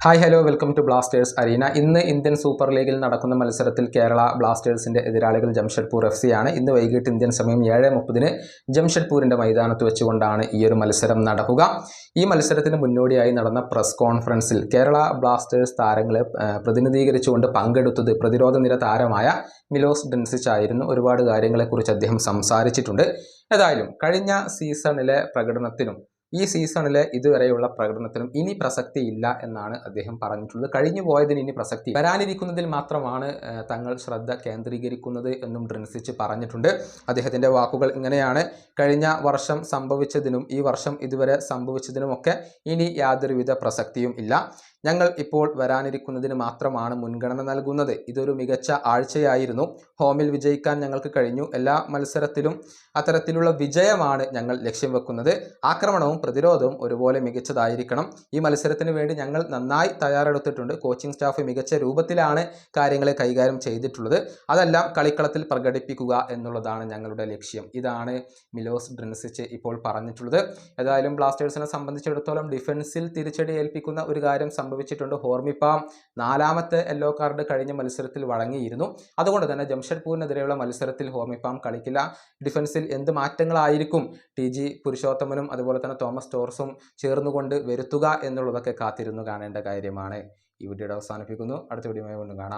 Hi hello welcome to Blasters arena. ഇന്ന് Indian super ലീഗിൽ നടക്കുന്ന മത്സരത്തിൽ കേരള ബ്ലാസ്റ്റേഴ്സിന്റെ എതിരാളികൾ ജംഷഡ്പൂർ FC ആണ്. ഇന്ന് വൈകിട്ട് ഇന്ത്യൻ സമയം 7:30 ജംഷഡ്പൂരിന്റെ മൈതാനത്ത് വെച്ചുകൊണ്ടാണ് ഈ ഒരു മത്സരം നടക്കുക. ഈ മത്സരത്തിന് മുന്നോടിയായി നടന്ന പ്രസ് കോൺഫറൻസിൽ കേരള ബ്ലാസ്റ്റേഴ്സ് താരങ്ങളെ പ്രതിനിധീകരിച്ചുകൊണ്ട് പങ്കെടുത്തത് പ്രതിരോധ നിര താരമായ മിലോസ് ഡെൻസിച്ച് ആയിരുന്നു. ഒരുപാട് കാര്യങ്ങളെക്കുറിച്ച് അദ്ദേഹം സംസാരിച്ചിട്ടുണ്ട്. ഏതായാലും കഴിഞ്ഞ സീസണിലെ പ്രകടനത്തിനും ഈ സീസണിലെ ഇതുവരെയുള്ള പ്രകടനത്തിനും ഇനി പ്രസക്തി ഇല്ല എന്നാണ് അദ്ദേഹം പറഞ്ഞിട്ടുള്ളത്. കഴിഞ്ഞു പോയതിന് ഇനി പ്രസക്തി വരാനിരിക്കുന്നതിൽ മാത്രമാണ് തങ്ങൾ ശ്രദ്ധ കേന്ദ്രീകരിക്കുന്നത് എന്നും ഡ്രിൻസിച്ച് പറഞ്ഞിട്ടുണ്ട്. അദ്ദേഹത്തിൻ്റെ വാക്കുകൾ ഇങ്ങനെയാണ്: കഴിഞ്ഞ വർഷം സംഭവിച്ചതിനും ഈ വർഷം ഇതുവരെ സംഭവിച്ചതിനുമൊക്കെ ഇനി യാതൊരുവിധ പ്രസക്തിയും ഇല്ല. ഞങ്ങൾ ഇപ്പോൾ വരാനിരിക്കുന്നതിന് മാത്രമാണ് മുൻഗണന നൽകുന്നത്. ഇതൊരു മികച്ച ആഴ്ചയായിരുന്നു. ഹോമിൽ വിജയിക്കാൻ ഞങ്ങൾക്ക് കഴിഞ്ഞു. എല്ലാ മത്സരത്തിലും അത്തരത്തിലുള്ള വിജയമാണ് ഞങ്ങൾ ലക്ഷ്യം വെക്കുന്നത്. ആക്രമണവും പ്രതിരോധവും ഒരുപോലെ മികച്ചതായിരിക്കണം. ഈ മത്സരത്തിന് വേണ്ടി ഞങ്ങൾ നന്നായി തയ്യാറെടുത്തിട്ടുണ്ട്. കോച്ചിങ് സ്റ്റാഫ് മികച്ച രൂപത്തിലാണ് കാര്യങ്ങളെ കൈകാര്യം ചെയ്തിട്ടുള്ളത്. അതെല്ലാം കളിക്കളത്തിൽ പ്രകടിപ്പിക്കുക എന്നുള്ളതാണ് ഞങ്ങളുടെ ലക്ഷ്യം. ഇതാണ് മിലോസ് ഡ്രിൻസിച്ച് ഇപ്പോൾ പറഞ്ഞിട്ടുള്ളത്. ഏതായാലും ബ്ലാസ്റ്റേഴ്സിനെ സംബന്ധിച്ചിടത്തോളം ഡിഫൻസിൽ തിരിച്ചടി ഏൽപ്പിക്കുന്ന ഒരു കാര്യം സംഭവിച്ചിട്ടുണ്ട്. ഹോർമിപ്പാം 4ാമത്തെ യെല്ലോ കാർഡ് കഴിഞ്ഞ മത്സരത്തിൽ വഴങ്ങിയിരുന്നു. അതുകൊണ്ട് തന്നെ ജംഷഡ്പൂരിനെതിരെയുള്ള മത്സരത്തിൽ ഹോർമിപ്പാം കളിക്കില്ല. ഡിഫൻസിൽ എന്ത് മാറ്റങ്ങളായിരിക്കും TG പുരുഷോത്തമനും അതുപോലെ തന്നെ തോമസ് ടോർസും ചേർന്നുകൊണ്ട് വരുത്തുക എന്നുള്ളതൊക്കെ കാത്തിരുന്നു കാണേണ്ട കാര്യമാണ്. ഈ വീഡിയോയുടെ അവസാനിപ്പിക്കുന്നു. അടുത്ത വീഡിയോയുമായി വീണ്ടും കാണാം.